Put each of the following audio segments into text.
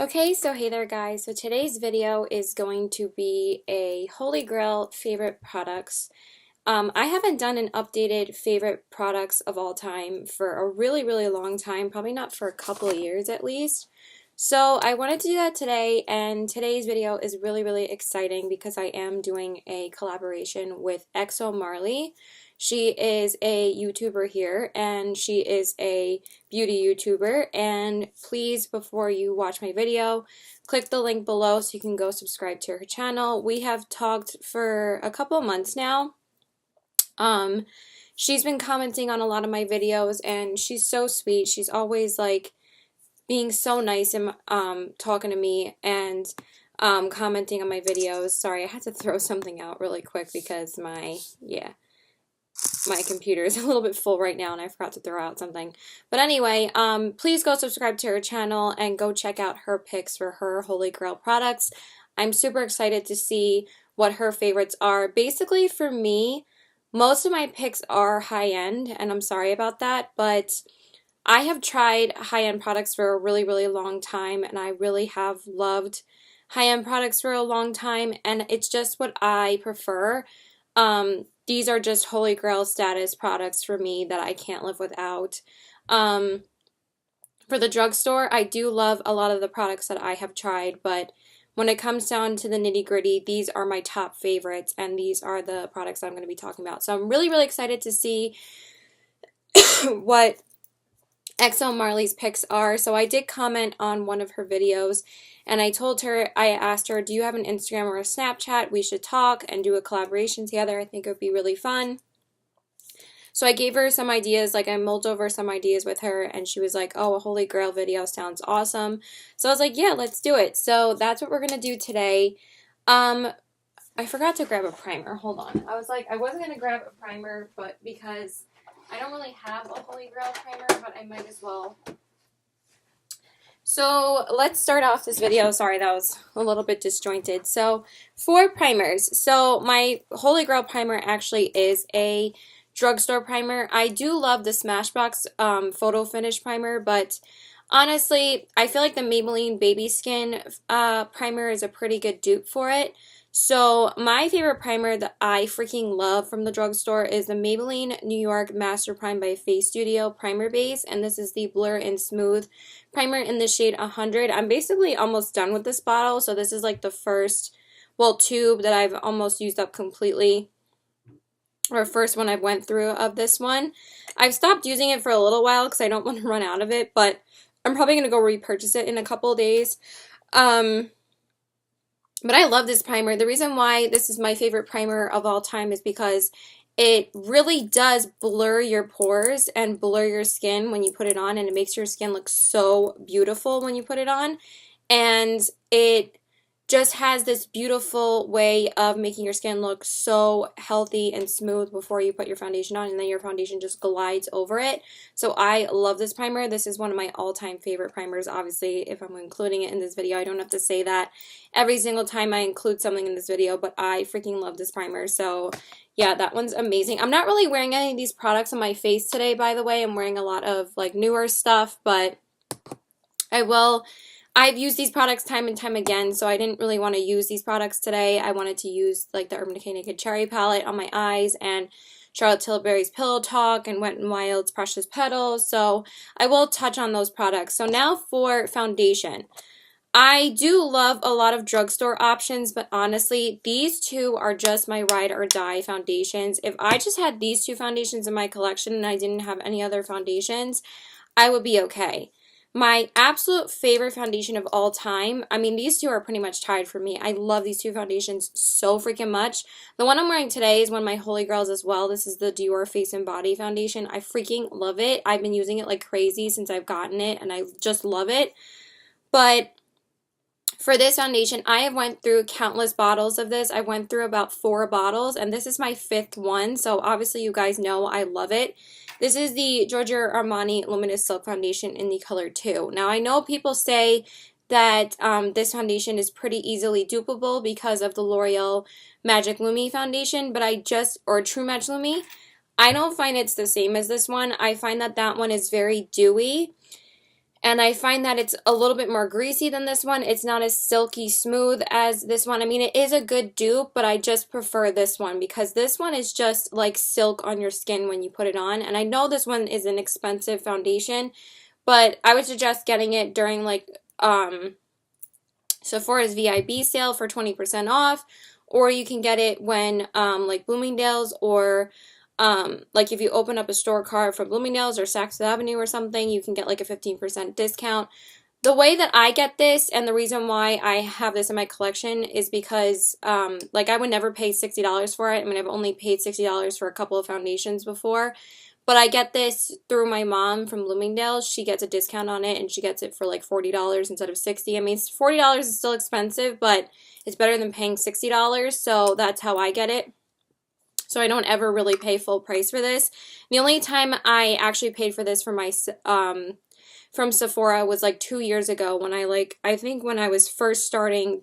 Okay, so hey there guys. So today's video is going to be a Holy Grail favorite products. I haven't done an updated favorite products of all time for a really long time, probably not for a couple of years at least. So I wanted to do that today, and today's video is really exciting because I am doing a collaboration with Marley. She is a YouTuber here, and she is a beauty YouTuber. And please, before you watch my video, click the link below so you can go subscribe to her channel. We have talked for a couple months now. She's been commenting on a lot of my videos, and she's so sweet. She's always like being so nice and talking to me and commenting on my videos. Sorry, I had to throw something out really quick because my computer is a little bit full right now and I forgot to throw out something. But anyway, please go subscribe to her channel and go check out her picks for her Holy Grail products. I'm super excited to see what her favorites are. Basically, for me, most of my picks are high-end, and I'm sorry about that, but I have tried high-end products for a really long time, and I really have loved high-end products for a long time, and it's just what I prefer. These are just Holy Grail status products for me that I can't live without. For the drugstore, I do love a lot of the products that I have tried, but when it comes down to the nitty-gritty, these are my top favorites, and these are the products I'm going to be talking about. So I'm really excited to see what Marley's picks are. So I did comment on one of her videos, and I asked her, do you have an Instagram or a Snapchat? We should talk and do a collaboration together. I think it would be really fun. So I gave her some ideas, like I mulled over some ideas with her, and she was like, oh, a Holy Grail video sounds awesome. So I was like, yeah, let's do it. So that's what we're going to do today. I forgot to grab a primer. Hold on. I was like, I wasn't going to grab a primer, but because I don't really have a Holy Grail primer, but I might as well. So let's start off this video. Sorry, that was a little bit disjointed. So for primers, so my Holy Grail primer actually is a drugstore primer. I do love the Smashbox Photo Finish primer, but honestly, I feel like the Maybelline Baby Skin primer is a pretty good dupe for it. So my favorite primer that I freaking love from the drugstore is the Maybelline New York Master Prime by Face Studio Primer Base, and this is the Blur and Smooth primer in the shade 100. I'm basically almost done with this bottle, so this is like the first, well, tube that I've almost used up completely, or first one I went through of this one. I've stopped using it for a little while because I don't want to run out of it, but I'm probably going to go repurchase it in a couple of days. But I love this primer. The reason why this is my favorite primer of all time is because it really does blur your pores and blur your skin when you put it on, and it makes your skin look so beautiful when you put it on. And it just has this beautiful way of making your skin look so healthy and smooth before you put your foundation on, and then your foundation just glides over it. So I love this primer. This is one of my all-time favorite primers. Obviously, if I'm including it in this video, I don't have to say that every single time I include something in this video, but I freaking love this primer. So yeah, that one's amazing. I'm not really wearing any of these products on my face today, by the way. I'm wearing a lot of like newer stuff, but I've used these products time and time again, so I didn't really want to use these products today. I wanted to use like the Urban Decay Naked Cherry palette on my eyes, and Charlotte Tilbury's Pillow Talk, and Wet n Wild's Precious Petals, so I will touch on those products. So now for foundation. I do love a lot of drugstore options, but honestly, these two are just my ride or die foundations. If I just had these two foundations in my collection and I didn't have any other foundations, I would be okay. My absolute favorite foundation of all time, I mean, these two are pretty much tied for me. I love these two foundations so freaking much. The one I'm wearing today is one of my Holy Grails as well. This is the Dior Face and Body foundation. I freaking love it. I've been using it like crazy since I've gotten it, and I just love it. But for this foundation, I have went through countless bottles of this. I went through about 4 bottles, and this is my 5th one, so obviously you guys know I love it. This is the Giorgio Armani Luminous Silk Foundation in the color 2. Now, I know people say that this foundation is pretty easily dupable because of the L'Oreal Magic Lumi foundation, but or True Match Lumi, I don't find it's the same as this one. I find that that one is very dewy, And I find that it's a little bit more greasy than this one. It's not as silky smooth as this one. I mean, it is a good dupe, but I just prefer this one because this one is just like silk on your skin when you put it on. And I know this one is an expensive foundation, but I would suggest getting it during like Sephora's VIB sale for 20% off, or you can get it when like Bloomingdale's, or like if you open up a store card for Bloomingdale's or Saks Fifth Avenue or something, you can get like a 15% discount. The way that I get this, and the reason why I have this in my collection, is because like I would never pay $60 for it. I mean, I've only paid $60 for a couple of foundations before. But I get this through my mom from Bloomingdale's. She gets a discount on it, and she gets it for like $40 instead of $60. I mean, $40 is still expensive, but it's better than paying $60, so that's how I get it. So I don't ever really pay full price for this. The only time I actually paid for this for my from Sephora was like 2 years ago, when I think when I was first starting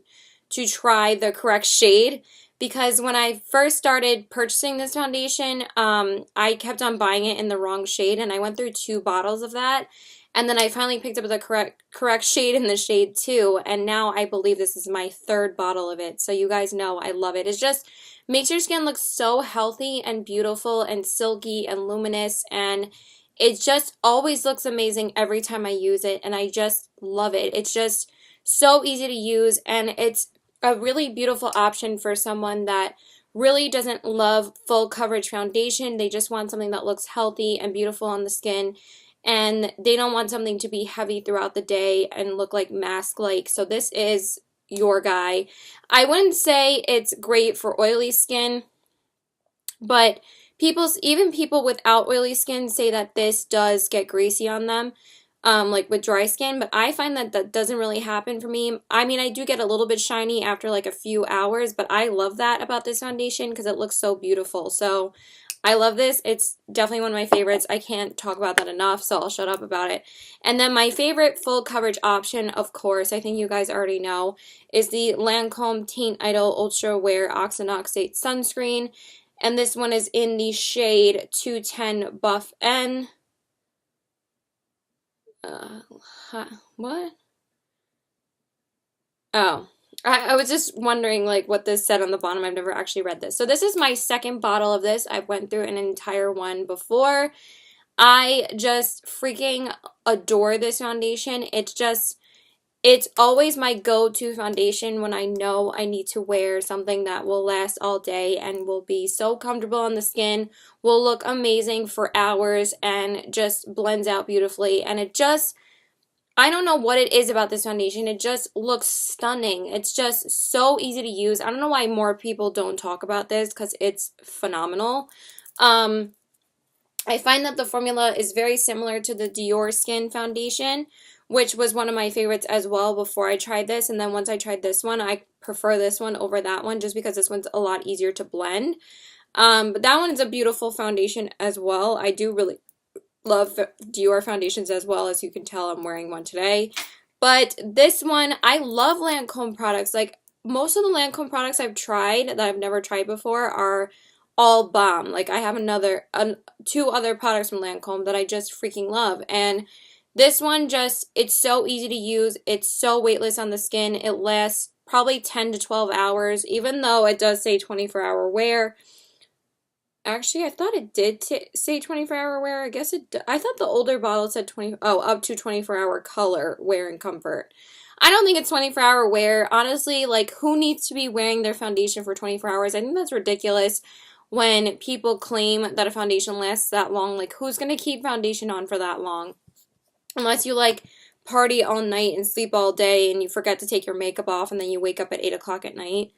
to try the correct shade. Because when I first started purchasing this foundation, I kept on buying it in the wrong shade, and I went through 2 bottles of that. And then I finally picked up the correct shade in the shade 2, and now I believe this is my 3rd bottle of it. So you guys know I love it. It just makes your skin look so healthy and beautiful and silky and luminous, and it just always looks amazing every time I use it, and I just love it. It's just so easy to use, and it's a really beautiful option for someone that really doesn't love full coverage foundation. They just want something that looks healthy and beautiful on the skin, and they don't want something to be heavy throughout the day and look like mask-like. So this is your guy. I wouldn't say it's great for oily skin, but even people without oily skin say that this does get greasy on them. Like with dry skin, but I find that that doesn't really happen for me. I mean, I do get a little bit shiny after like a few hours, but I love that about this foundation because it looks so beautiful. So I love this. It's definitely one of my favorites. I can't talk about that enough, so I'll shut up about it. And then my favorite full coverage option, of course, I think you guys already know, is the Lancome Teint Idol Ultra Wear Oxynoxate Sunscreen. And this one is in the shade 210 Buff N. What? Oh, I was just wondering like what this said on the bottom. I've never actually read this. So this is my 2nd bottle of this. I've went through an entire one before. I just freaking adore this foundation. It's always my go-to foundation when I know I need to wear something that will last all day and will be so comfortable on the skin, will look amazing for hours, and just blends out beautifully. And it just, I don't know what it is about this foundation. It just looks stunning. It's just so easy to use. I don't know why more people don't talk about this because it's phenomenal. I find that the formula is very similar to the Dior Skin foundation, which was one of my favorites as well before I tried this. And then once I tried this one, I prefer this one over that one just because this one's a lot easier to blend. But that one is a beautiful foundation as well. I do really love Dior foundations as well. As you can tell, I'm wearing one today. But this one, I love Lancome products. Like, most of the Lancome products I've tried that I've never tried before are all bomb. Like, I have 2 other products from Lancome that I just freaking love. And this one it's so easy to use. It's so weightless on the skin. It lasts probably 10 to 12 hours, even though it does say 24-hour wear. Actually, I thought it did say 24-hour wear. I guess I thought the older bottle said up to 24-hour color, wear, and comfort. I don't think it's 24-hour wear. Honestly, like, who needs to be wearing their foundation for 24 hours? I think that's ridiculous when people claim that a foundation lasts that long. Like, who's going to keep foundation on for that long? Unless you, like, party all night and sleep all day and you forget to take your makeup off and then you wake up at 8 o'clock at night.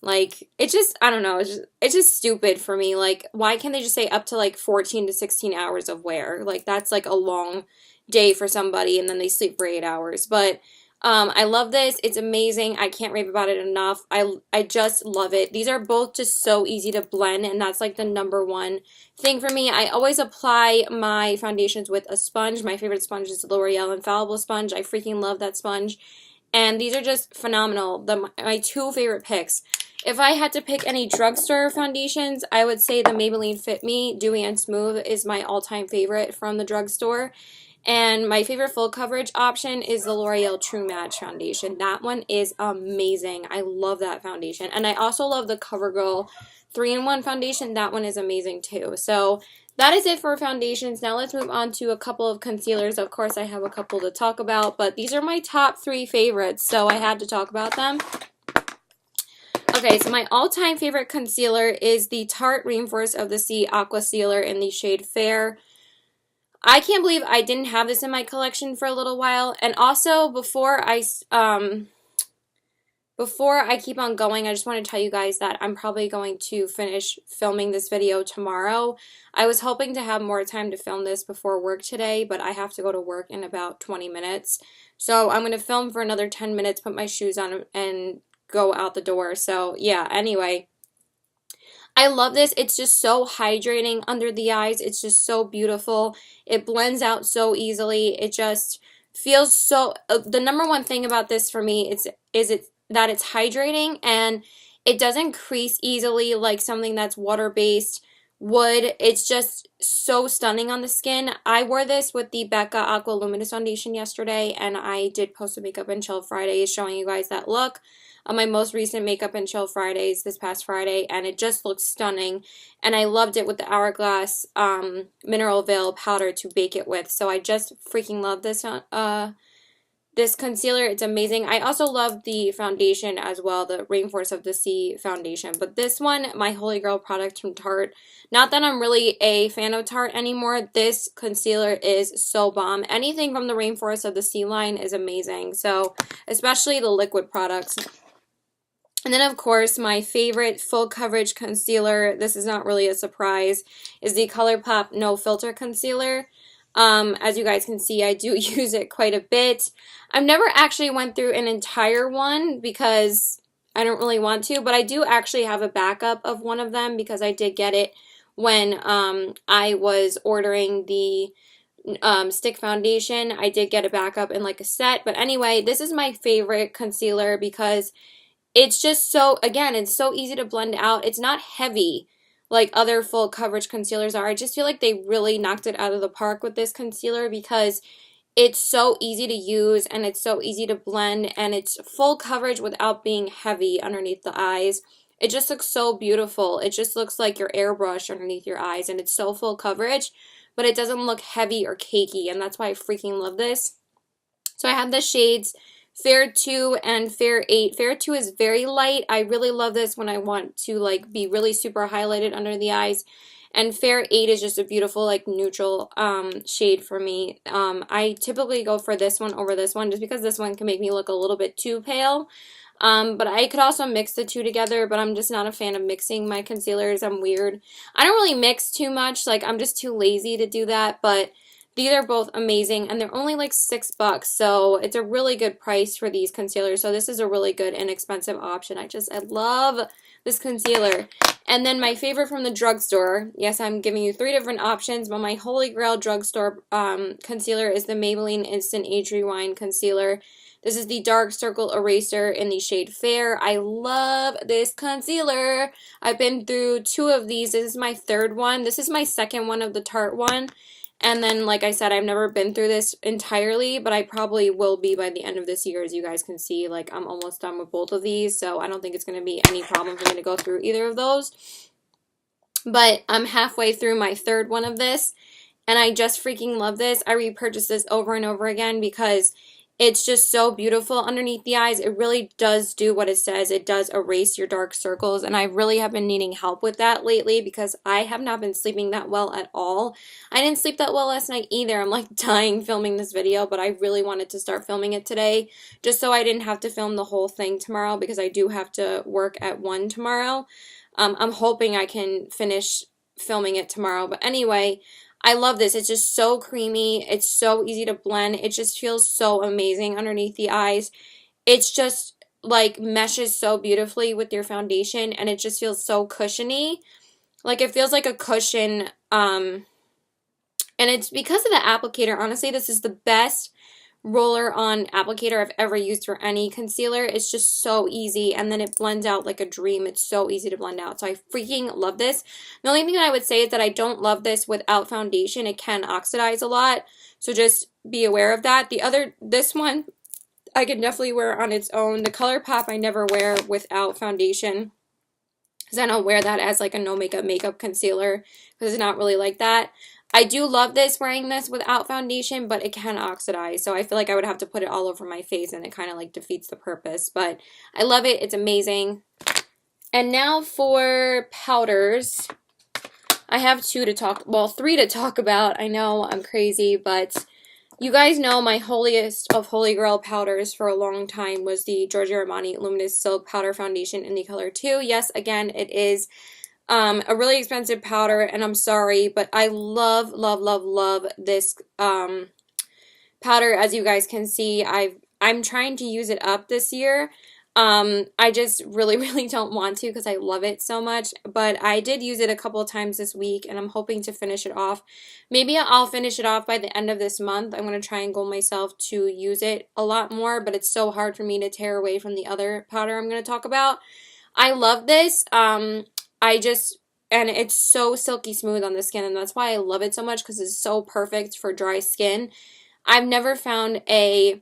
Like, it's just, I don't know, it's just stupid for me. Like, why can't they just say up to, like, 14 to 16 hours of wear? Like, that's, like, a long day for somebody, and then they sleep for 8 hours. But I love this. It's amazing. I can't rave about it enough. I just love it. These are both just so easy to blend, and that's like the #1 thing for me. I always apply my foundations with a sponge. My favorite sponge is the L'Oreal Infallible sponge. I freaking love that sponge. And these are just phenomenal. My 2 favorite picks. If I had to pick any drugstore foundations, I would say the Maybelline Fit Me Dewy and Smooth is my all-time favorite from the drugstore. And my favorite full coverage option is the L'Oreal True Match foundation. That one is amazing. I love that foundation. And I also love the CoverGirl 3-in-1 foundation. That one is amazing too. So that is it for foundations. Now let's move on to a couple of concealers. Of course, I have a couple to talk about, but these are my top 3 favorites, so I had to talk about them. Okay, so my all-time favorite concealer is the Tarte Rainforest of the Sea Aqua Sealer in the shade Fair. I can't believe I didn't have this in my collection for a little while. And also, before I keep on going, I just want to tell you guys that I'm probably going to finish filming this video tomorrow. I was hoping to have more time to film this before work today, but I have to go to work in about 20 minutes. So I'm going to film for another 10 minutes, put my shoes on, and go out the door. So yeah, anyway, I love this. It's just so hydrating under the eyes. It's just so beautiful. It blends out so easily. It just feels so the number one thing about this for me is that it's hydrating, and it doesn't crease easily like something that's water-based would. It's just so stunning on the skin. I wore this with the Becca Aqua Luminous foundation yesterday, and I did post a Makeup and Chill Fridays showing you guys that look on my most recent Makeup and Chill Fridays this past Friday, and it just looks stunning. And I loved it with the Hourglass Mineral Veil powder to bake it with. So I just freaking love this this concealer. It's amazing. I also love the foundation as well, the Rainforest of the Sea foundation. But this one, my holy grail product from Tarte. Not that I'm really a fan of Tarte anymore. This concealer is so bomb. Anything from the Rainforest of the Sea line is amazing. So, especially the liquid products. And then, of course, my favorite full coverage concealer, this is not really a surprise, is the ColourPop No Filter Concealer. As you guys can see, I do use it quite a bit. I've never actually went through an entire one because I don't really want to, but I do actually have a backup of one of them because I did get it when I was ordering the stick foundation. I did get a backup in like a set, but anyway, this is my favorite concealer because it's just so, again, it's so easy to blend out. It's not heavy like other full coverage concealers are. I just feel like they really knocked it out of the park with this concealer because it's so easy to use and it's so easy to blend, and it's full coverage without being heavy underneath the eyes. It just looks so beautiful. It just looks like your airbrush underneath your eyes, and it's so full coverage, but it doesn't look heavy or cakey, and that's why I freaking love this. So I have the shades Fair 2 and Fair 8. Fair 2 is very light. I really love this when I want to like be really super highlighted under the eyes. And Fair 8 is just a beautiful like neutral shade for me. I typically go for this one over this one just because this one can make me look a little bit too pale. But I could also mix the two together, but I'm just not a fan of mixing my concealers. I'm weird. I don't really mix too much. Like, I'm just too lazy to do that, but these are both amazing, and they're only like $6, so it's a really good price for these concealers. So this is a really good inexpensive option. I love this concealer. And then my favorite from the drugstore, yes, I'm giving you 3 different options, but my holy grail drugstore concealer is the Maybelline Instant Age Rewind Concealer. This is the Dark Circle Eraser in the shade Fair. I love this concealer. I've been through 2 of these. This is my 3rd one. This is my 2nd one of the Tarte one. And then, like I said, I've never been through this entirely, but I probably will be by the end of this year. As you guys can see, like, I'm almost done with both of these, so I don't think it's going to be any problem for me to go through either of those. But I'm halfway through my 3rd one of this, and I just freaking love this. I repurchased this over and over again because it's just so beautiful underneath the eyes. It really does do what it says. It does erase your dark circles, and I really have been needing help with that lately because I have not been sleeping that well at all. I didn't sleep that well last night either. I'm like dying filming this video, but I really wanted to start filming it today just so I didn't have to film the whole thing tomorrow because I do have to work at 1 tomorrow. I'm hoping I can finish filming it tomorrow, but anyway, I love this. It's just so creamy. It's so easy to blend. It just feels so amazing underneath the eyes. It's just like meshes so beautifully with your foundation, and it just feels so cushiony. Like, it feels like a cushion. And it's because of the applicator. Honestly, this is the best roller-on applicator I've ever used for any concealer. It's just so easy, and then it blends out like a dream. It's so easy to blend out, so I freaking love this. The only thing that I would say is that I don't love this without foundation. It can oxidize a lot, so just be aware of that. This one, I can definitely wear on its own. The ColourPop I never wear without foundation, because I don't wear that as like a no makeup concealer, because it's not really like that. I do love this, wearing this without foundation, but it can oxidize, so I feel like I would have to put it all over my face, and it kind of like defeats the purpose, but I love it. It's amazing. And now for powders. I have three to talk about. I know I'm crazy, but you guys know my holiest of holy grail powders for a long time was the Giorgio Armani Luminous Silk Powder Foundation in the color 2. Yes, again, it is a really expensive powder, and I'm sorry, but I love, love, love, love this powder. As you guys can see, I'm trying to use it up this year. I just really, really don't want to because I love it so much, but I did use it a couple of times this week, and I'm hoping to finish it off. Maybe I'll finish it off by the end of this month. I'm going to try and goal myself to use it a lot more, but it's so hard for me to tear away from the other powder I'm going to talk about. I love this. And it's so silky smooth on the skin, and that's why I love it so much, because it's so perfect for dry skin. I've never found a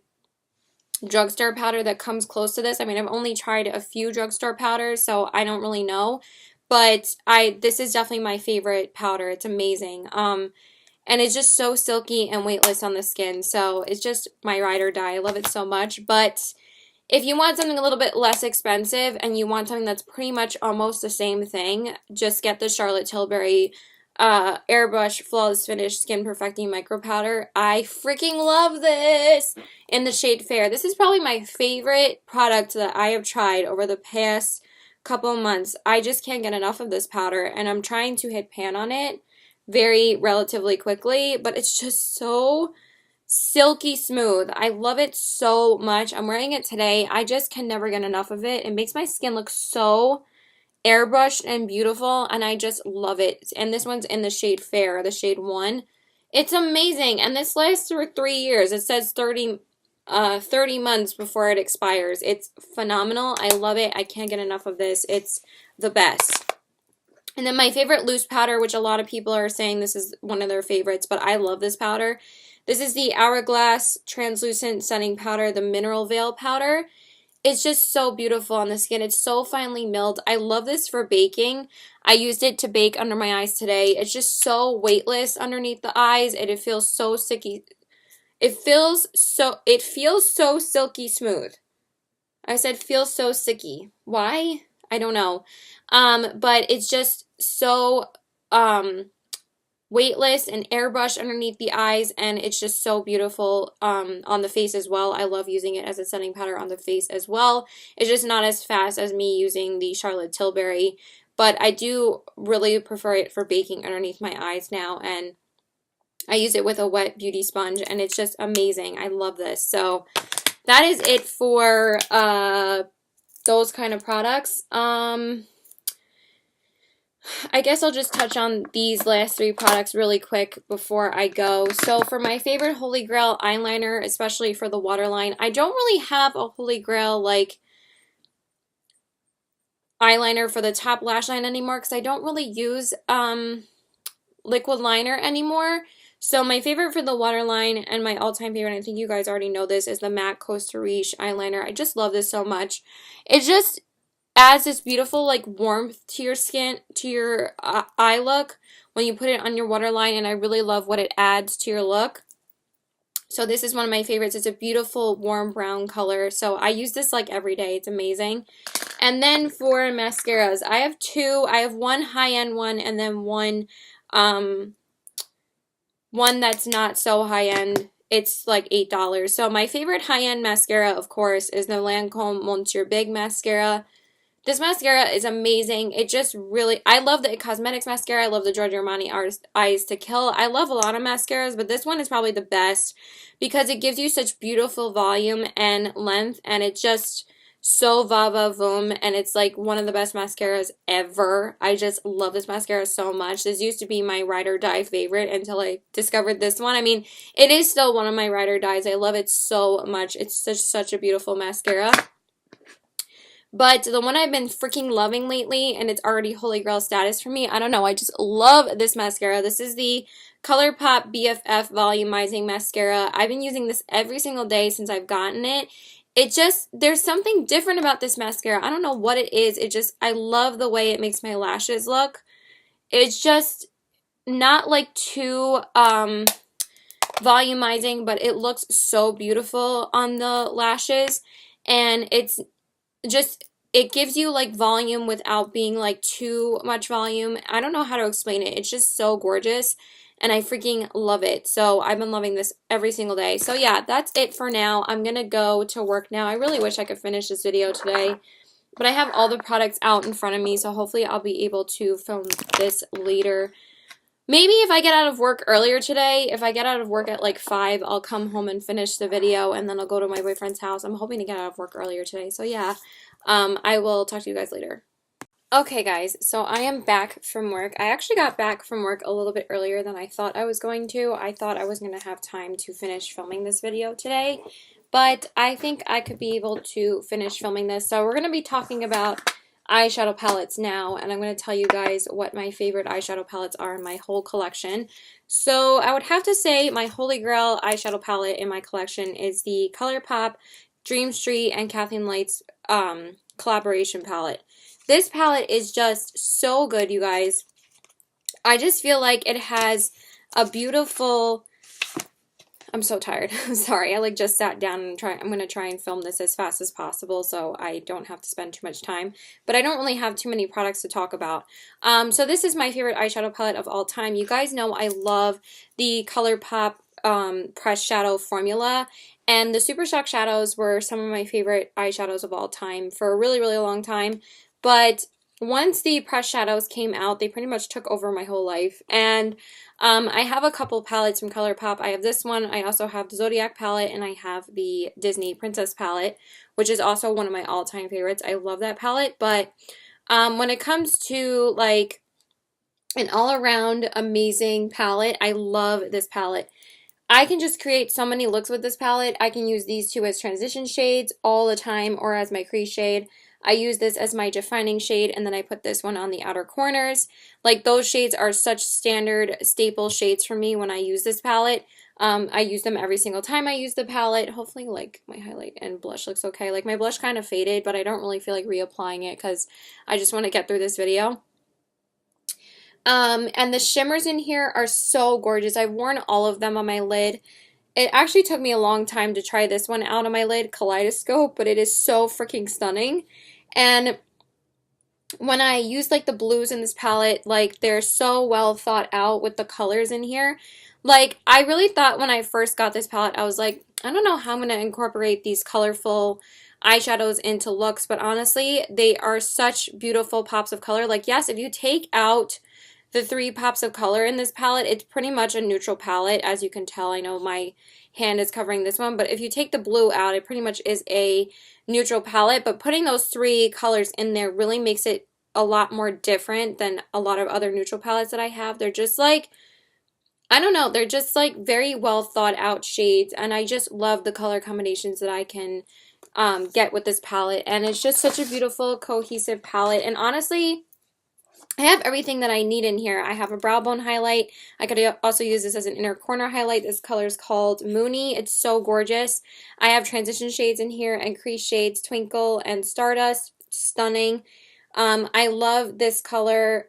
drugstore powder that comes close to this. I mean, I've only tried a few drugstore powders, so I don't really know, but this is definitely my favorite powder. It's amazing. And it's just so silky and weightless on the skin, so it's just my ride or die. I love it so much. But if you want something a little bit less expensive and you want something that's pretty much almost the same thing, just get the Charlotte Tilbury Airbrush Flawless Finish Skin Perfecting Micro Powder. I freaking love this in the shade Fair. This is probably my favorite product that I have tried over the past couple months. I just can't get enough of this powder, and I'm trying to hit pan on it relatively quickly, but it's just so silky smooth. I love it so much. I'm wearing it today. I just can never get enough of it. It makes my skin look so airbrushed and beautiful, and I just love it. And this one's in the shade Fair, the shade 1. It's amazing, and this lasts for 3 years. It says 30 months before it expires. It's phenomenal. I love it. I can't get enough of this. It's the best. And then my favorite loose powder, which a lot of people are saying this is one of their favorites, but I love this powder. This is the Hourglass Translucent Setting Powder, the Mineral Veil Powder. It's just so beautiful on the skin. It's so finely milled. I love this for baking. I used it to bake under my eyes today. It's just so weightless underneath the eyes, and it feels so sticky. It feels so silky smooth. I said feels so sticky. Why? I don't know. But it's just so weightless and airbrush underneath the eyes, and it's just so beautiful on the face as well. I love using it as a setting powder on the face as well. It's just not as fast as me using the Charlotte Tilbury, but I do really prefer it for baking underneath my eyes now, and I use it with a wet beauty sponge, and it's just amazing. I love this. So that is it for those kind of products. I guess I'll just touch on these last 3 products really quick before I go. So for my favorite Holy Grail eyeliner, especially for the waterline, I don't really have a Holy Grail like eyeliner for the top lash line anymore, because I don't really use liquid liner anymore. So my favorite for the waterline, and my all-time favorite, and I think you guys already know this, is the MAC Costa Riche eyeliner. I just love this so much. It just adds this beautiful like warmth to your skin, to your eye look when you put it on your waterline, and I really love what it adds to your look. So this is one of my favorites. It's a beautiful warm brown color, so I use this like every day. It's amazing. And then for mascaras, I have 2. I have one high-end one, and then one that's not so high-end. It's like $8. So my favorite high-end mascara, of course, is the Lancome Monsieur Big mascara. This mascara is amazing. It just really, I love the It Cosmetics mascara. I love the Giorgio Armani Eyes to Kill. I love a lot of mascaras, but this one is probably the best because it gives you such beautiful volume and length, and it's just so va va voom, and it's like one of the best mascaras ever. I just love this mascara so much. This used to be my ride or die favorite until I discovered this one. I mean, it is still one of my ride or dies. I love it so much. It's such a beautiful mascara. But the one I've been freaking loving lately, and it's already Holy Grail status for me, I don't know, I just love this mascara. This is the ColourPop BFF Volumizing Mascara. I've been using this every single day since I've gotten it. It just, there's something different about this mascara. I don't know what it is. It just, I love the way it makes my lashes look. It's just not like too volumizing, but it looks so beautiful on the lashes. And it's just, it gives you like volume without being like too much volume. I don't know how to explain it. It's just so gorgeous and I freaking love it. So I've been loving this every single day. So yeah, that's it for now. I'm gonna go to work now. I really wish I could finish this video today, but I have all the products out in front of me, so hopefully I'll be able to film this later. Maybe if I get out of work earlier today, if I get out of work at like 5, I'll come home and finish the video, and then I'll go to my boyfriend's house. I'm hoping to get out of work earlier today, so yeah. I will talk to you guys later. Okay guys, so I am back from work. I actually got back from work a little bit earlier than I thought I was going to. I thought I was going to have time to finish filming this video today, but I think I could be able to finish filming this. So we're going to be talking about eyeshadow palettes now, and I'm going to tell you guys what my favorite eyeshadow palettes are in my whole collection. So I would have to say my Holy Grail eyeshadow palette in my collection is the ColourPop Dream Street and Kathleen Light's collaboration palette. This palette is just so good, you guys. I just feel like it has a beautiful... I'm so tired. I'm sorry. I like just sat down and I'm going to try and film this as fast as possible so I don't have to spend too much time. But I don't really have too many products to talk about. So this is my favorite eyeshadow palette of all time. You guys know I love the ColourPop pressed shadow formula. And the Super Shock shadows were some of my favorite eyeshadows of all time for a really, really long time. But once the pressed shadows came out, they pretty much took over my whole life. And I have a couple palettes from ColourPop. I have this one, I also have the Zodiac palette, and I have the Disney Princess palette, which is also one of my all-time favorites. I love that palette, but when it comes to like an all-around amazing palette, I love this palette. I can just create so many looks with this palette. I can use these two as transition shades all the time or as my crease shade. I use this as my defining shade, and then I put this one on the outer corners. Like, those shades are such standard staple shades for me when I use this palette. I use them every single time I use the palette. Hopefully, like, my highlight and blush looks okay. Like, my blush kind of faded, but I don't really feel like reapplying it because I just want to get through this video. And the shimmers in here are so gorgeous. I've worn all of them on my lid. It actually took me a long time to try this one out on my lid, Kaleidoscope, but it is so freaking stunning. And when I use like the blues in this palette, like they're so well thought out with the colors in here. Like, I really thought when I first got this palette, I was like, I don't know how I'm going to incorporate these colorful eyeshadows into looks, but honestly, they are such beautiful pops of color. Like, yes, if you take out the 3 pops of color in this palette, it's pretty much a neutral palette, as you can tell. I know my hand is covering this one, but if you take the blue out, it pretty much is a neutral palette, but putting those 3 colors in there really makes it a lot more different than a lot of other neutral palettes that I have. They're just like, I don't know, they're just like very well thought out shades, and I just love the color combinations that I can get with this palette, and it's just such a beautiful cohesive palette. And honestly, I have everything that I need in here. I have a brow bone highlight. I could also use this as an inner corner highlight. This color is called Moony. It's so gorgeous. I have transition shades in here and crease shades, Twinkle and Stardust. Stunning. I love this color,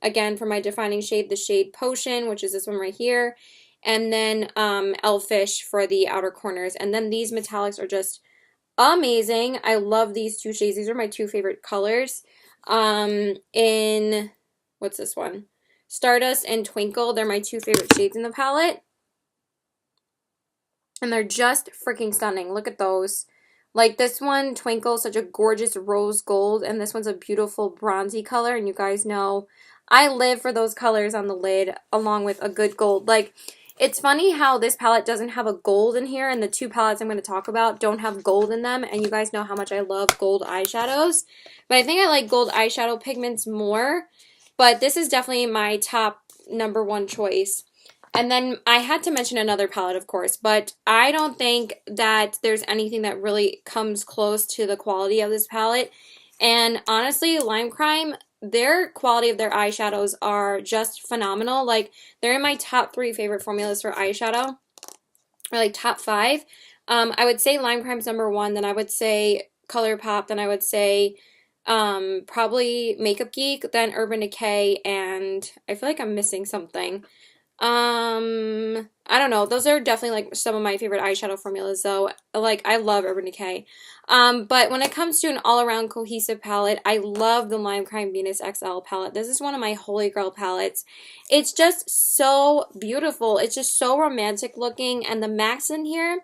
again, for my defining shade, the shade Potion, which is this one right here. And then Elfish for the outer corners. And then these metallics are just amazing. I love these 2 shades. These are my 2 favorite colors. In, what's this one? Stardust and Twinkle. They're my 2 favorite shades in the palette. And they're just freaking stunning. Look at those. Like, this one, Twinkle, such a gorgeous rose gold. And this one's a beautiful bronzy color. And you guys know I live for those colors on the lid along with a good gold. Like, it's funny how this palette doesn't have a gold in here, and the 2 palettes I'm going to talk about don't have gold in them, and you guys know how much I love gold eyeshadows. But I think I like gold eyeshadow pigments more, but this is definitely my top #1 choice. And then I had to mention another palette, of course, but I don't think that there's anything that really comes close to the quality of this palette. And honestly, Lime Crime, their quality of their eyeshadows are just phenomenal. Like, they're in my top 3 favorite formulas for eyeshadow, or like top 5. I would say Lime Crime's number 1, then I would say ColourPop, then I would say probably Makeup Geek, then Urban Decay, and I feel like I'm missing something. I don't know. Those are definitely like some of my favorite eyeshadow formulas though. Like, I love Urban Decay. But when it comes to an all-around cohesive palette, I love the Lime Crime Venus XL palette. This is one of my holy grail palettes. It's just so beautiful. It's just so romantic looking, and the mattes in here,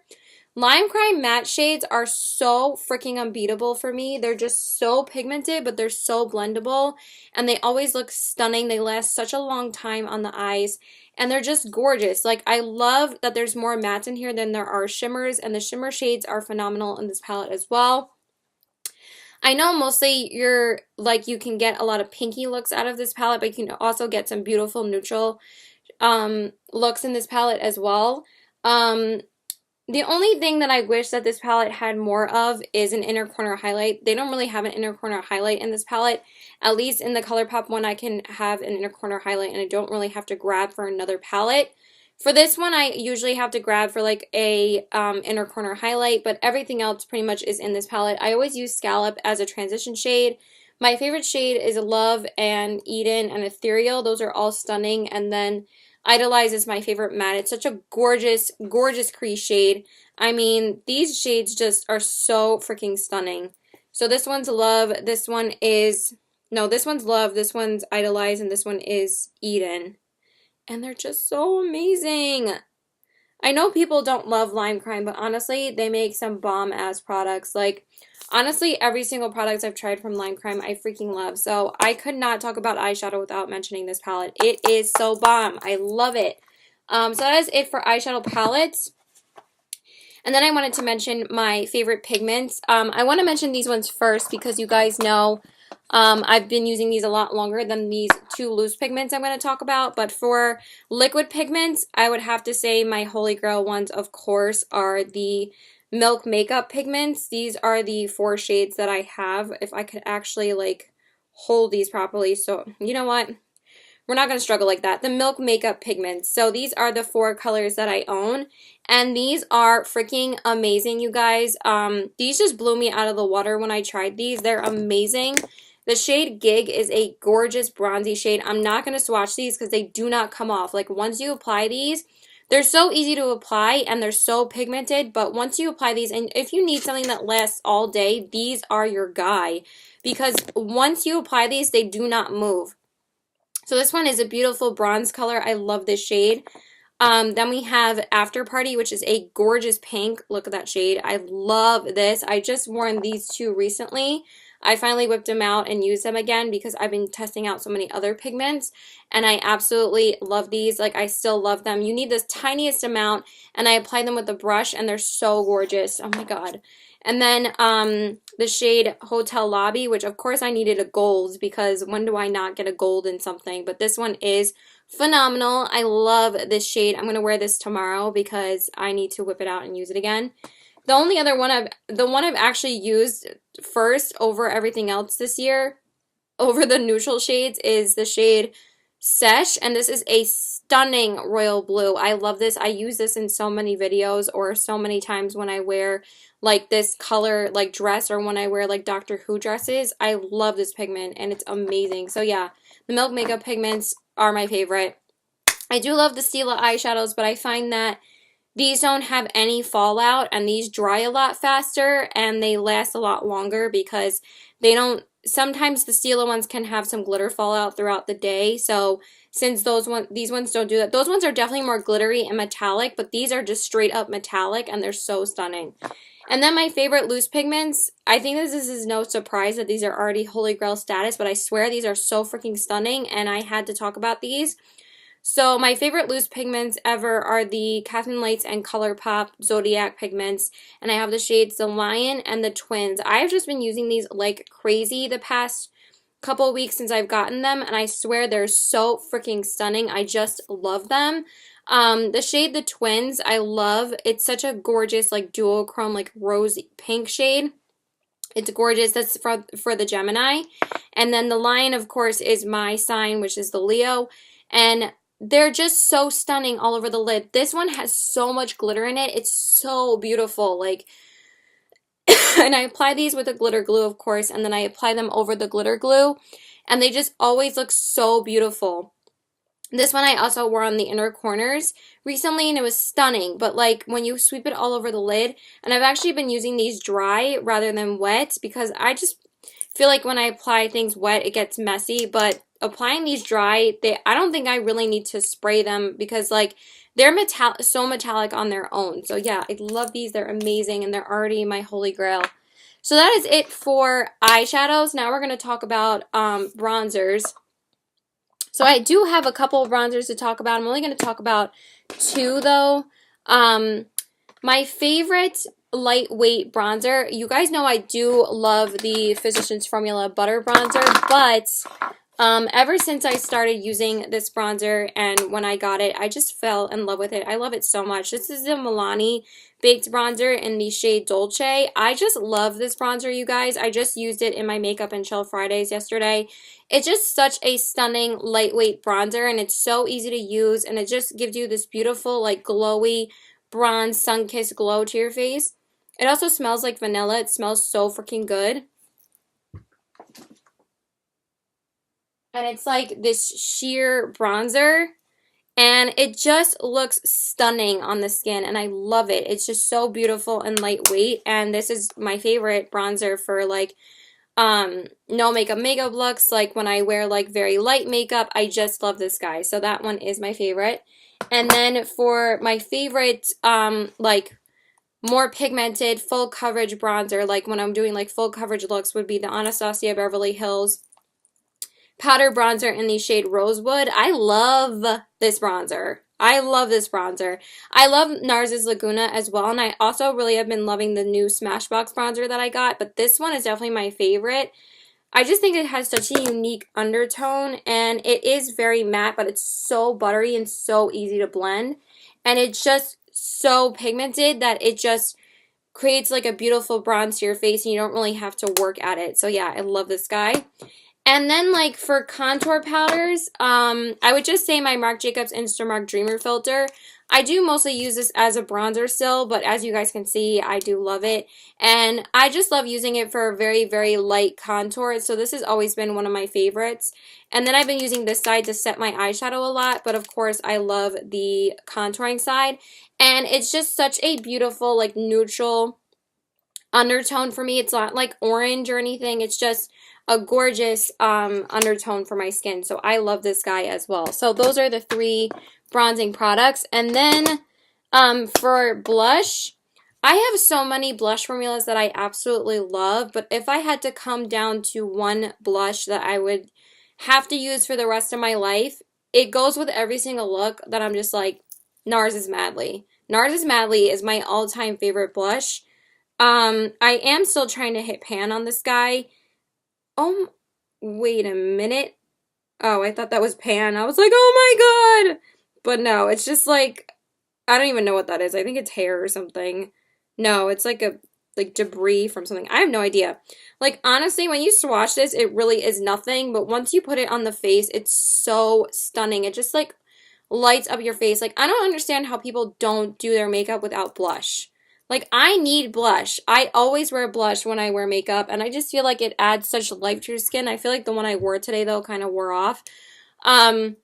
Lime Crime matte shades are so freaking unbeatable for me. They're just so pigmented, but they're so blendable, and they always look stunning. They last such a long time on the eyes, and they're just gorgeous. Like, I love that there's more mattes in here than there are shimmers, and the shimmer shades are phenomenal in this palette as well. I know mostly you can get a lot of pinky looks out of this palette, but you can also get some beautiful neutral looks in this palette as well. The only thing that I wish that this palette had more of is an inner corner highlight. They don't really have an inner corner highlight in this palette. At least in the ColourPop one, I can have an inner corner highlight and I don't really have to grab for another palette. For this one, I usually have to grab for like a inner corner highlight, but everything else pretty much is in this palette. I always use Scallop as a transition shade. My favorite shade is Love and Eden and Ethereal. Those are all stunning. And then Idolize is my favorite matte. It's such a gorgeous, gorgeous crease shade. I mean, these shades just are so freaking stunning. So this one's Love, this one is, no, this one's Love, this one's Idolize, and this one is Eden. And they're just so amazing. I know people don't love Lime Crime, but honestly, they make some bomb-ass products. Like, honestly, every single product I've tried from Lime Crime, I freaking love. So I could not talk about eyeshadow without mentioning this palette. It is so bomb. I love it. So that is it for eyeshadow palettes. And then I wanted to mention my favorite pigments. I want to mention these ones first because you guys know I've been using these a lot longer than these 2 loose pigments I'm going to talk about. But for liquid pigments, I would have to say my holy grail ones, of course, are the Milk Makeup pigments. These are the 4 shades that I have. If I could actually like hold these properly. So you know what? We're not going to struggle like that. The Milk Makeup pigments. So these are the 4 colors that I own. And these are freaking amazing, you guys. These just blew me out of the water when I tried these. They're amazing. The shade Gig is a gorgeous bronzy shade. I'm not going to swatch these because they do not come off. Like, once you apply these, they're so easy to apply and they're so pigmented. But once you apply these, and if you need something that lasts all day, these are your guy. Because once you apply these, they do not move. So this one is a beautiful bronze color. I love this shade. Then we have After Party, which is a gorgeous pink. Look at that shade. I love this. I just worn these 2 recently. I finally whipped them out and used them again because I've been testing out so many other pigments, and I absolutely love these. Like, I still love them. You need this tiniest amount, and I apply them with a brush, and they're so gorgeous. Oh my god. And then the shade Hotel Lobby, which of course I needed a gold because when do I not get a gold in something? But this one is phenomenal. I love this shade. I'm going to wear this tomorrow because I need to whip it out and use it again. The only other one the one I've actually used first over everything else this year, over the neutral shades, is the shade Sesh, and this is a stunning royal blue. I love this. I use this in so many videos or so many times when I wear like this color like dress or when I wear like Doctor Who dresses. I love this pigment and it's amazing. So yeah, the Milk Makeup pigments are my favorite. I do love the Stila eyeshadows, but I find that these don't have any fallout and these dry a lot faster and they last a lot longer because they don't, sometimes the Stila ones can have some glitter fallout throughout the day. So since these ones don't do that, those ones are definitely more glittery and metallic, but these are just straight up metallic and they're so stunning. And then my favorite loose pigments, I think this is no surprise that these are already holy grail status, but I swear these are so freaking stunning and I had to talk about these. So my favorite loose pigments ever are the Kathleen Lights and ColourPop Zodiac pigments, and I have the shades the Lion and the Twins. I've just been using these like crazy the past couple weeks since I've gotten them, and I swear they're so freaking stunning. I just love them. The shade The Twins, I love. It's such a gorgeous, like, duochrome, like, rose pink shade. It's gorgeous. That's for the Gemini. And then the line, of course, is my sign, which is the Leo. And they're just so stunning all over the lid. This one has so much glitter in it. It's so beautiful. Like, and I apply these with a glitter glue, of course, and then I apply them over the glitter glue. And they just always look so beautiful. This one I also wore on the inner corners recently, and it was stunning. But, like, when you sweep it all over the lid, and I've actually been using these dry rather than wet because I just feel like when I apply things wet, it gets messy. But applying these dry, I don't think I really need to spray them because, like, they're so metallic on their own. So, yeah, I love these. They're amazing, and they're already my holy grail. So that is it for eyeshadows. Now we're going to talk about bronzers. So I do have a couple of bronzers to talk about. I'm only going to talk about two, though. My favorite lightweight bronzer, you guys know I do love the Physicians Formula Butter Bronzer, but ever since I started using this bronzer and when I got it, I just fell in love with it. I love it so much. This is the Milani Baked Bronzer in the shade Dolce. I just love this bronzer, you guys. I just used it in my Makeup and Chill Fridays yesterday. It's just such a stunning lightweight bronzer, and it's so easy to use, and it just gives you this beautiful, like, glowy bronze sun-kissed glow to your face. It also smells like vanilla. It smells so freaking good. And it's like this sheer bronzer, and it just looks stunning on the skin, and I love it. It's just so beautiful and lightweight, and this is my favorite bronzer for, like, no makeup looks. Like, when I wear, like, very light makeup, I just love this guy. So that one is my favorite. And then for my favorite, like, more pigmented, full coverage bronzer, like when I'm doing, like, full coverage looks, would be the Anastasia Beverly Hills powder bronzer in the shade Rosewood. I love this bronzer. I love this bronzer. I love NARS's Laguna as well, and I also really have been loving the new Smashbox bronzer that I got, but this one is definitely my favorite. I just think it has such a unique undertone, and it is very matte, but it's so buttery and so easy to blend, and it's just so pigmented that it just creates, like, a beautiful bronze to your face, and you don't really have to work at it. So yeah, I love this guy. And then, like, for contour powders, I would just say my Marc Jacobs Instamark Dreamer Filter. I do mostly use this as a bronzer still, but as you guys can see, I do love it. And I just love using it for a very, very light contour, so this has always been one of my favorites. And then I've been using this side to set my eyeshadow a lot, but of course I love the contouring side. And it's just such a beautiful, like, neutral undertone for me. It's not, like, orange or anything. It's just a gorgeous undertone for my skin. So I love this guy as well. So those are the three bronzing products. And then for blush, I have so many blush formulas that I absolutely love. But if I had to come down to one blush that I would have to use for the rest of my life, it goes with every single look that I'm just like, NARS's Madly. NARS's Madly is my all-time favorite blush. I am still trying to hit pan on this guy. Oh, wait a minute. Oh, I thought that was pan. I was like, oh my god. But no, it's just like, I don't even know what that is. I think it's hair or something. No, it's like debris from something. I have no idea. Like, honestly, when you swatch this, it really is nothing. But once you put it on the face, it's so stunning. It just, like, lights up your face. Like, I don't understand how people don't do their makeup without blush. Like, I need blush. I always wear blush when I wear makeup, and I just feel like it adds such life to your skin. I feel like the one I wore today, though, kind of wore off. I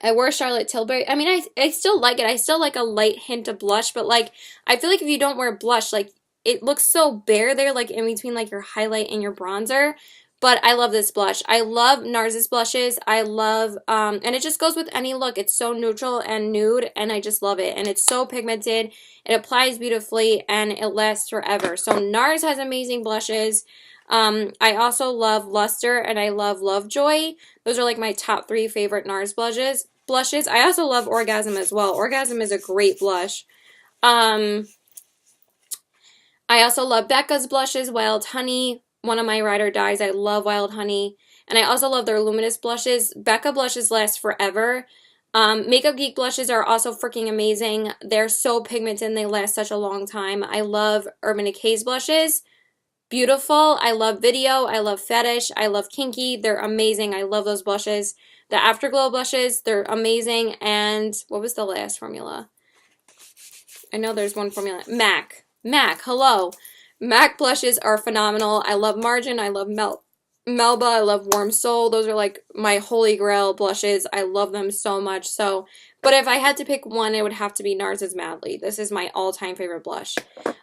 wore Charlotte Tilbury. I mean, I still like it. I still like a light hint of blush, but, like, I feel like if you don't wear blush, like, it looks so bare there, like, in between, like, your highlight and your bronzer. But I love this blush. I love NARS's blushes. I love, and it just goes with any look. It's so neutral and nude, and I just love it. And it's so pigmented. It applies beautifully, and it lasts forever. So NARS has amazing blushes. I also love Luster, and I love Lovejoy. Those are, like, my top 3 favorite NARS blushes. I also love Orgasm as well. Orgasm is a great blush. I also love Becca's blushes, Wild Honey. One of my ride or dies. I love Wild Honey. And I also love their luminous blushes. Becca blushes last forever. Makeup Geek blushes are also freaking amazing. They're so pigmented and they last such a long time. I love Urban Decay's blushes. Beautiful. I love Video. I love Fetish. I love Kinky. They're amazing. I love those blushes. The Afterglow blushes, they're amazing. And what was the last formula? I know there's one formula. MAC. MAC, hello. MAC blushes are phenomenal. I love Margin. I love Melba. I love Warm Soul. Those are like my holy grail blushes. I love them so much. So, but if I had to pick one, it would have to be NARS's Madly. This is my all-time favorite blush.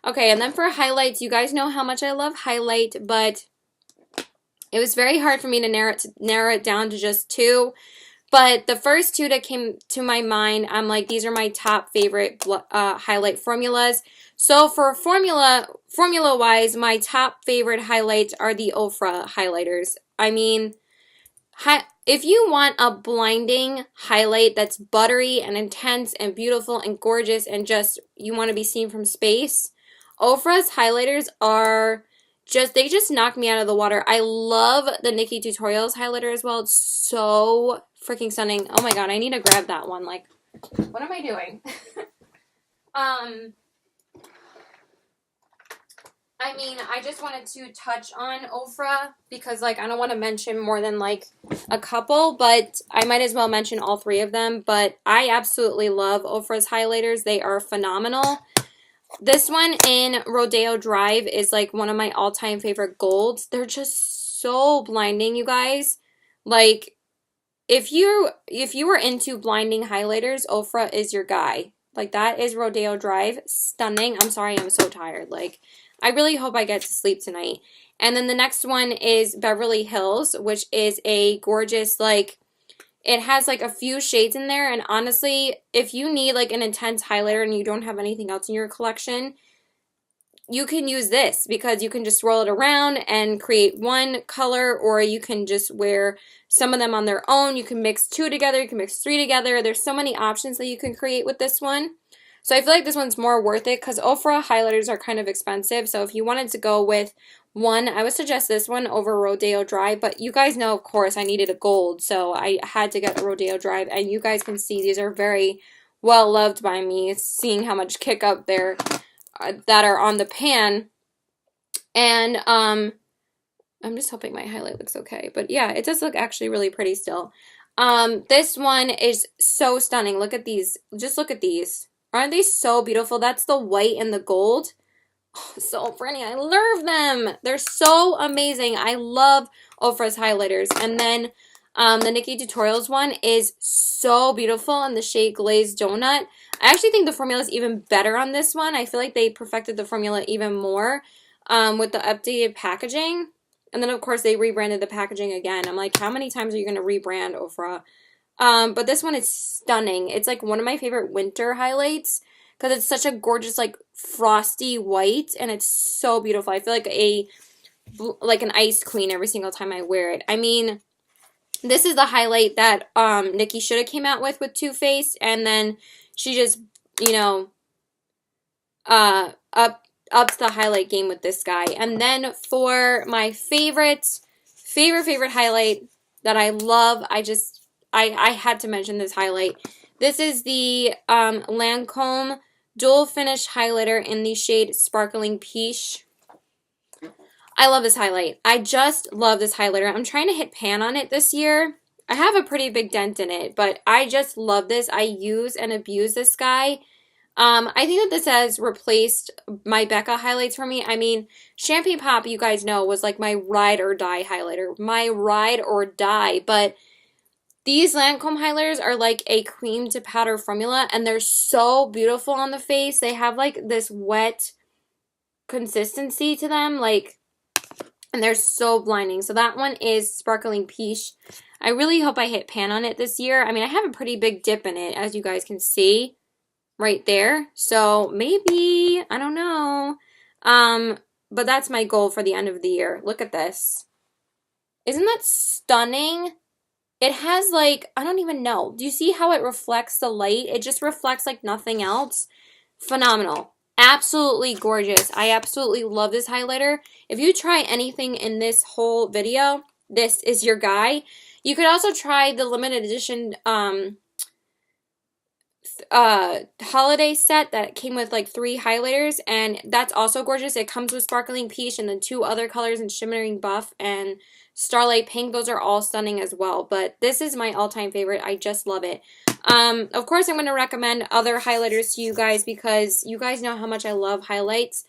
Okay, and then for highlights, you guys know how much I love highlight, but it was very hard for me to narrow it down to just two. But the first two that came to my mind, I'm like, these are my top favorite highlight formulas. So for formula-wise, my top favorite highlights are the Ofra highlighters. I mean, if you want a blinding highlight that's buttery and intense and beautiful and gorgeous and just you want to be seen from space, Ofra's highlighters are they just knock me out of the water. I love the Nikkie Tutorials highlighter as well. It's so freaking stunning. Oh my god, I need to grab that one. Like, what am I doing? I mean, I just wanted to touch on Ofra because, like, I don't want to mention more than, like, a couple, but I might as well mention all three of them. But I absolutely love Ofra's highlighters. They are phenomenal. This one in Rodeo Drive is, like, one of my all-time favorite golds. They're just so blinding, you guys. Like, if you were into blinding highlighters, Ofra is your guy. Like, that is Rodeo Drive. Stunning. I'm sorry, I'm so tired. Like, I really hope I get to sleep tonight. And then the next one is Beverly Hills, which is a gorgeous, like, it has, like, a few shades in there. And honestly, if you need, like, an intense highlighter and you don't have anything else in your collection, you can use this because you can just swirl it around and create one color, or you can just wear some of them on their own. You can mix two together. You can mix three together. There's so many options that you can create with this one. So I feel like this one's more worth it because Ofra highlighters are kind of expensive. So if you wanted to go with one, I would suggest this one over Rodeo Drive. But you guys know, of course, I needed a gold. So I had to get a Rodeo Drive. And you guys can see these are very well loved by me. Seeing how much kick up there that are on the pan. And I'm just hoping my highlight looks okay. But yeah, it does look actually really pretty still. This one is so stunning. Look at these. Just look at these. Aren't they so beautiful? That's the white and the gold. Oh, so pretty. I love them. They're so amazing. I love Ofra's highlighters. And then the Nikkie Tutorials one is so beautiful in the shade Glazed Donut. I actually think the formula is even better on this one. I feel like they perfected the formula even more with the updated packaging. And then, of course, they rebranded the packaging again. I'm like, how many times are you going to rebrand Ofra? But this one is stunning. It's like one of my favorite winter highlights because it's such a gorgeous, like, frosty white, and it's so beautiful. I feel like an ice queen every single time I wear it. I mean, this is the highlight that Nikkie should have came out with Too Faced, and then she just, you know, ups the highlight game with this guy. And then for my favorite highlight that I love, I had to mention this highlight. This is the Lancome Dual Finish Highlighter in the shade Sparkling Peach. I love this highlight. I just love this highlighter. I'm trying to hit pan on it this year. I have a pretty big dent in it, but I just love this. I use and abuse this guy. I think that this has replaced my Becca highlights for me. I mean, Champagne Pop, you guys know, was like my ride or die highlighter. My ride or die, but these Lancome highlighters are like a cream to powder formula, and they're so beautiful on the face. They have like this wet consistency to them, like, and they're so blinding. So that one is Sparkling Peach. I really hope I hit pan on it this year. I mean, I have a pretty big dip in it, as you guys can see right there. So maybe, I don't know. But that's my goal for the end of the year. Look at this. Isn't that stunning? It has, like, I don't even know. Do you see how it reflects the light? It just reflects like nothing else. Phenomenal. Absolutely gorgeous. I absolutely love this highlighter. If you try anything in this whole video, this is your guy. You could also try the limited edition holiday set that came with like 3 highlighters, and that's also gorgeous. It comes with Sparkling Peach and then 2 other colors in Shimmering Buff and Starlight Pink. Those are all stunning as well, but this is my all-time favorite. I just love it. Of course, I'm going to recommend other highlighters to you guys because you guys know how much I love highlights.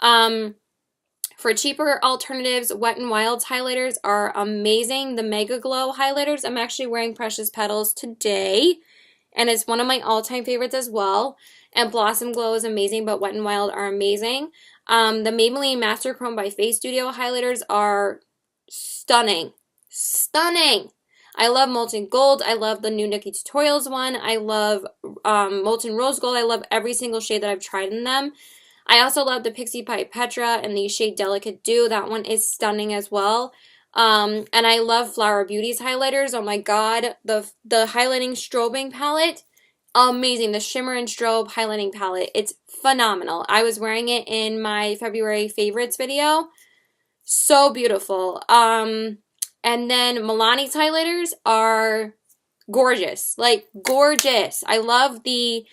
For cheaper alternatives, Wet n Wild's highlighters are amazing. The Mega Glow highlighters, I'm actually wearing Precious Petals today, and it's one of my all-time favorites as well. And Blossom Glow is amazing, but Wet n Wild are amazing. The Maybelline Master Chrome by Face Studio highlighters are stunning. Stunning! I love Molten Gold. I love the new Nikki Tutorials one. I love Molten Rose Gold. I love every single shade that I've tried in them. I also love the Pixie Pie Petra and the shade Delicate Dew. That one is stunning as well. And I love Flower Beauty's highlighters. Oh my god. The highlighting strobing palette, amazing. The Shimmer and Strobe highlighting palette, it's phenomenal. I was wearing it in my February favorites video. So beautiful. And then Milani's highlighters are gorgeous. Like, gorgeous. I love the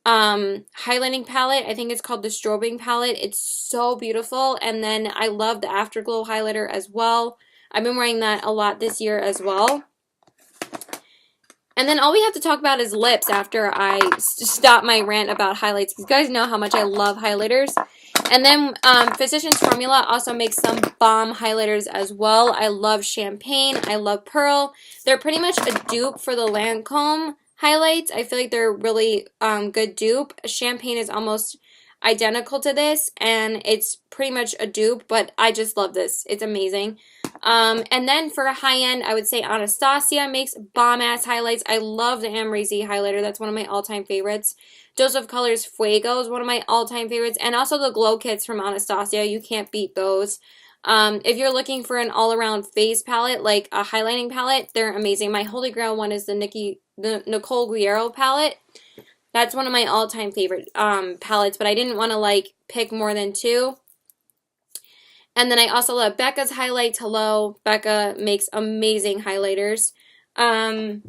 highlighting palette. I think it's called the Strobing palette. It's so beautiful. And then I love the Afterglow highlighter as well. I've been wearing that a lot this year as well. And then all we have to talk about is lips after I stop my rant about highlights. You guys know how much I love highlighters. And then Physicians Formula also makes some bomb highlighters as well. I love Champagne. I love Pearl. They're pretty much a dupe for the Lancome highlights. I feel like they're really good dupe. Champagne is almost identical to this, and it's pretty much a dupe, but I just love this. It's amazing. And then for a high-end, I would say Anastasia makes bomb-ass highlights. I love the Amrezy highlighter. That's one of my all-time favorites. Dose of Colors Fuego is one of my all-time favorites. And also the glow kits from Anastasia. You can't beat those. If you're looking for an all-around face palette, like a highlighting palette, they're amazing. My Holy Grail one is the Nicole Guerrero palette. That's one of my all-time favorite palettes, but I didn't want to, like, pick more than 2. And then I also love Becca's highlights. Hello, Becca makes amazing highlighters. Oh,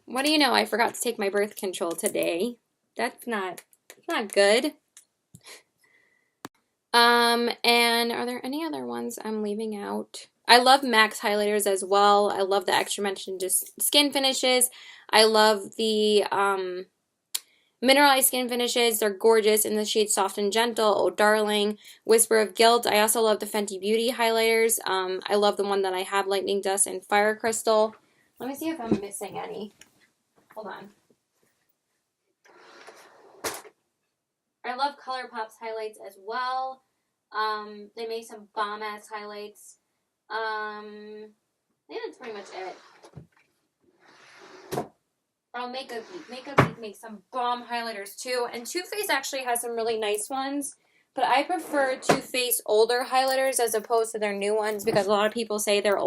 what do you know? I forgot to take my birth control today. That's not good. And are there any other ones I'm leaving out? I love MAC's highlighters as well. I love the extra mentioned just skin finishes. I love the mineralized skin finishes. They're gorgeous in the shade Soft and Gentle, Oh Darling, Whisper of Guilt. I also love the Fenty Beauty highlighters. I love the one that I have, Lightning Dust and Fire Crystal. Let me see if I'm missing any. Hold on. I love ColourPop's highlights as well. They make some bomb-ass highlights. I think that's pretty much it. Oh, Makeup Geek. Makeup Geek makes some bomb highlighters too. And Too Faced actually has some really nice ones. But I prefer Too Faced older highlighters as opposed to their new ones because a lot of people say their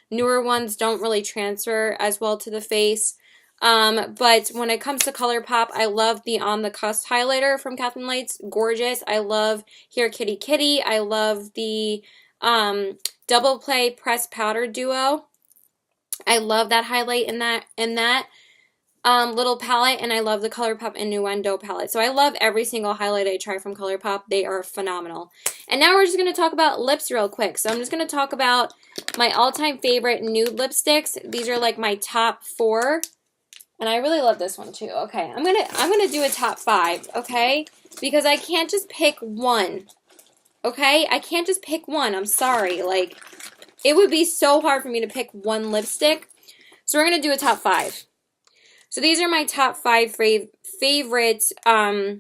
newer ones don't really transfer as well to the face. But when it comes to ColourPop, I love the On the Cusp highlighter from Kathleen Lights. Gorgeous. I love Here Kitty Kitty. I love the Double Play Pressed Powder Duo. I love that highlight in that little palette, and I love the ColourPop Innuendo palette. So I love every single highlight I try from ColourPop. They are phenomenal. And now we're just going to talk about lips real quick. So I'm just going to talk about my all-time favorite nude lipsticks. These are like my top 4. And I really love this one too. Okay, I'm gonna do a top 5, okay? Because I can't just pick one. Okay? I can't just pick one. I'm sorry. Like, it would be so hard for me to pick one lipstick. So we're gonna do a top 5. So these are my top 5 favorite lipsticks.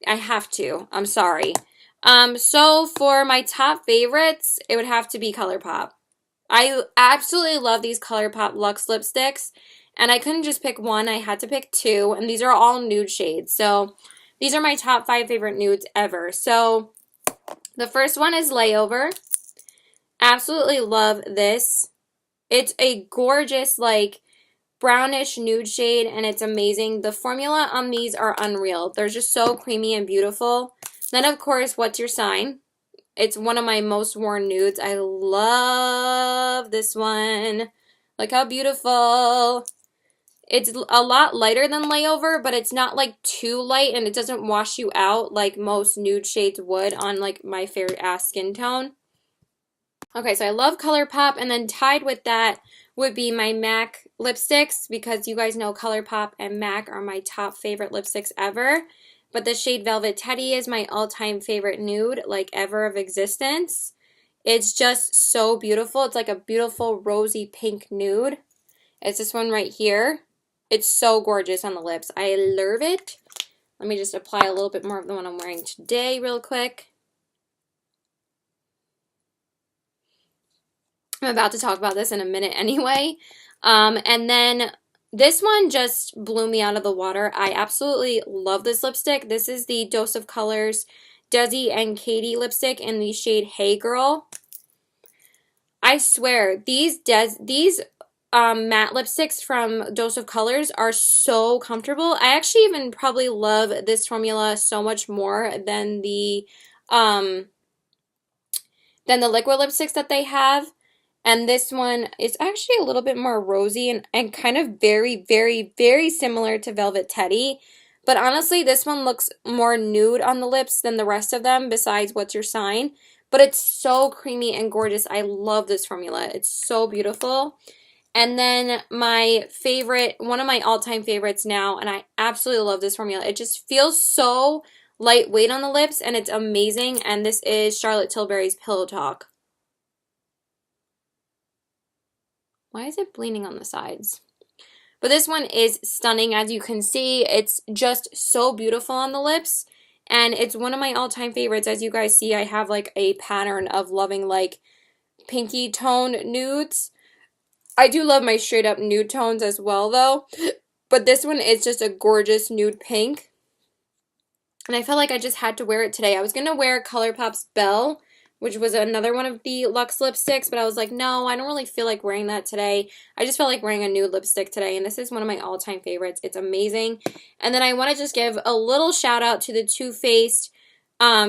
I have to. I'm sorry. So for my top favorites, it would have to be ColourPop. I absolutely love these ColourPop Luxe lipsticks, and I couldn't just pick one. I had to pick 2, and these are all nude shades. So these are my top 5 favorite nudes ever. So the first one is Layover. Absolutely love this. It's a gorgeous, like, brownish nude shade, and it's amazing. The formula on these are unreal. They're just so creamy and beautiful. Then, of course, What's Your Sign? It's one of my most worn nudes. I love this one. Look how beautiful. It's a lot lighter than Layover, but it's not like too light and it doesn't wash you out like most nude shades would on like my fair ass skin tone. Okay, so I love ColourPop, and then tied with that would be my MAC lipsticks, because you guys know ColourPop and MAC are my top favorite lipsticks ever. But the shade Velvet Teddy is my all-time favorite nude, like ever of existence. It's just so beautiful. It's like a beautiful rosy pink nude. It's this one right here. It's so gorgeous on the lips. I love it. Let me just apply a little bit more of the one I'm wearing today real quick. I'm about to talk about this in a minute anyway. And then this one just blew me out of the water. I absolutely love this lipstick. This is the Dose of Colors Desi and Katie lipstick in the shade Hey Girl. I swear, these matte lipsticks from Dose of Colors are so comfortable. I actually even probably love this formula so much more than the liquid lipsticks that they have. And this one is actually a little bit more rosy and kind of very, very, very similar to Velvet Teddy. But honestly, this one looks more nude on the lips than the rest of them, besides What's Your Sign. But it's so creamy and gorgeous. I love this formula. It's so beautiful. And then my favorite, one of my all-time favorites now, and I absolutely love this formula. It just feels so lightweight on the lips, and it's amazing. And this is Charlotte Tilbury's Pillow Talk. Why is it bleeding on the sides? But this one is stunning, as you can see. It's just so beautiful on the lips. And it's one of my all-time favorites. As you guys see, I have like a pattern of loving like pinky tone nudes. I do love my straight up nude tones as well though. But this one is just a gorgeous nude pink. And I felt like I just had to wear it today. I was going to wear ColourPop's Belle, which was another one of the Luxe lipsticks, but I was like, no, I don't really feel like wearing that today. I just felt like wearing a nude lipstick today, and this is one of my all-time favorites. It's amazing. And then I want to just give a little shout out to the Too Faced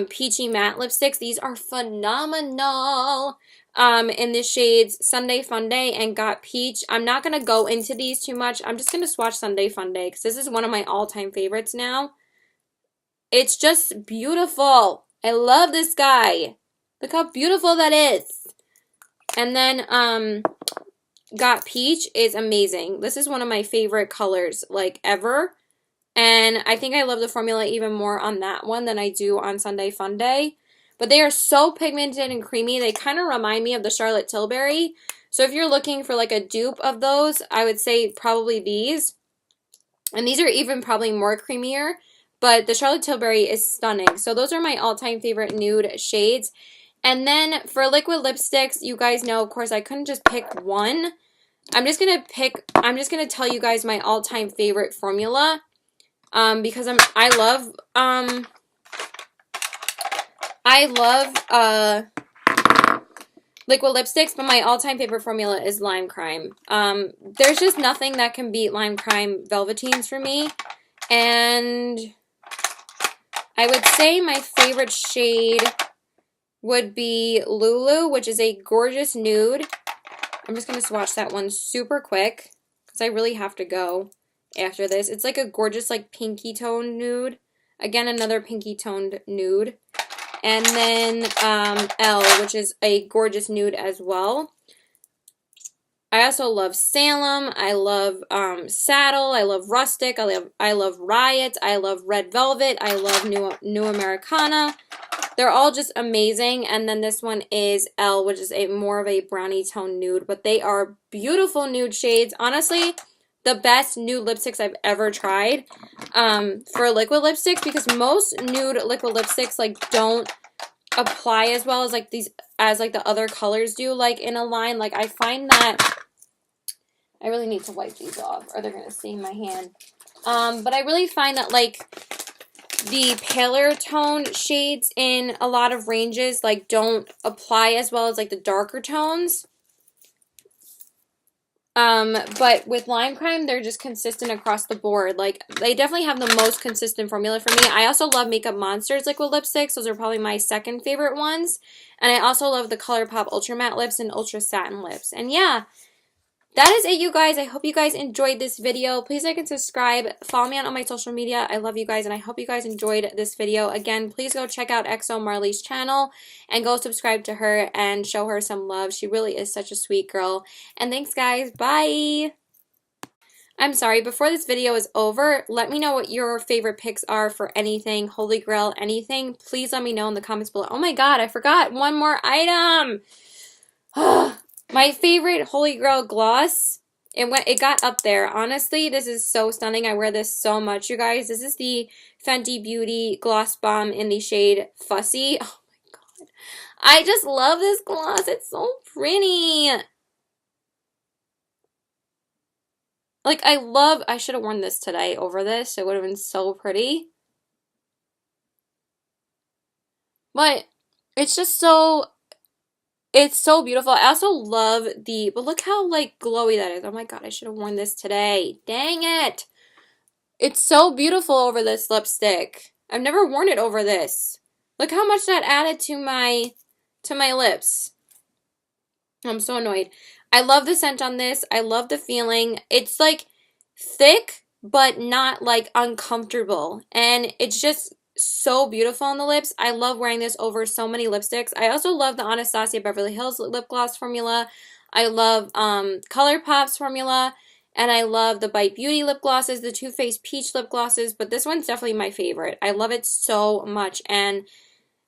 Peachy Matte lipsticks. These are phenomenal in the shades Sunday Funday and Got Peach. I'm not going to go into these too much. I'm just going to swatch Sunday Funday because this is one of my all-time favorites now. It's just beautiful. I love this guy. Look how beautiful that is. And then Got Peach is amazing. This is one of my favorite colors like ever. And I think I love the formula even more on that one than I do on Sunday Funday. But they are so pigmented and creamy. They kind of remind me of the Charlotte Tilbury. So if you're looking for like a dupe of those, I would say probably these. And these are even probably more creamier. But the Charlotte Tilbury is stunning. So those are my all-time favorite nude shades. And then for liquid lipsticks, you guys know, of course, I couldn't just pick one. I'm just going to tell you guys my all-time favorite formula. Because I love liquid lipsticks, but my all-time favorite formula is Lime Crime. There's just nothing that can beat Lime Crime Velveteens for me. And I would say my favorite shade would be Lulu, which is a gorgeous nude. I'm just going to swatch that one super quick because I really have to go after this. It's like a gorgeous like pinky toned nude. Again, another pinky toned nude. And then Elle, which is a gorgeous nude as well. I also love Salem. I love Saddle. I love Rustic. I love Riot. I love Red Velvet. I love New Americana. They're all just amazing. And then this one is Elle, which is a more of a brownie tone nude. But they are beautiful nude shades. Honestly, the best nude lipsticks I've ever tried for liquid lipsticks, because most nude liquid lipsticks like don't apply as well as like these the other colors do like in a line. Like I find that I really need to wipe these off or they're gonna stain my hand. But I really find that like the paler tone shades in a lot of ranges like don't apply as well as like the darker tones. But with Lime Crime, they're just consistent across the board. Like, they definitely have the most consistent formula for me. I also love Makeup Monster's liquid lipsticks. Those are probably my second favorite ones. And I also love the ColourPop Ultra Matte Lips and Ultra Satin Lips. And yeah, that is it, you guys. I hope you guys enjoyed this video. Please like and subscribe. Follow me on all my social media. I love you guys, and I hope you guys enjoyed this video. Again, please go check out XO Marley's channel and go subscribe to her and show her some love. She really is such a sweet girl. And thanks, guys. Bye! I'm sorry, before this video is over, let me know what your favorite picks are for anything, Holy Grail, anything. Please let me know in the comments below. Oh my god, I forgot one more item! My favorite Holy Grail gloss, it got up there. Honestly, this is so stunning. I wear this so much, you guys. This is the Fenty Beauty Gloss Bomb in the shade Fussy. Oh my god. I just love this gloss. It's so pretty. Like, I should have worn this today over this. It would have been so pretty. But it's just so... It's so beautiful. I also love but look how, like, glowy that is. Oh my god, I should have worn this today. Dang it. It's so beautiful over this lipstick. I've never worn it over this. Look how much that added to my lips. I'm so annoyed. I love the scent on this. I love the feeling. It's, like, thick, but not, like, uncomfortable. And it's just so beautiful on the lips. I love wearing this over so many lipsticks. I also love the Anastasia Beverly Hills lip gloss formula. I love ColourPop's formula. And I love the Bite Beauty lip glosses, the Too Faced Peach lip glosses. But this one's definitely my favorite. I love it so much. And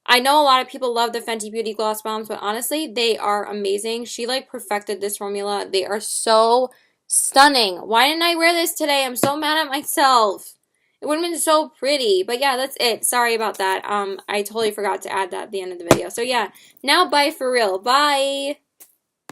I know a lot of people love the Fenty Beauty Gloss Bombs, but honestly, they are amazing. She, like, perfected this formula. They are so stunning. Why didn't I wear this today? I'm so mad at myself. It would have been so pretty. But yeah, that's it. Sorry about that. I totally forgot to add that at the end of the video. So yeah, now bye for real. Bye!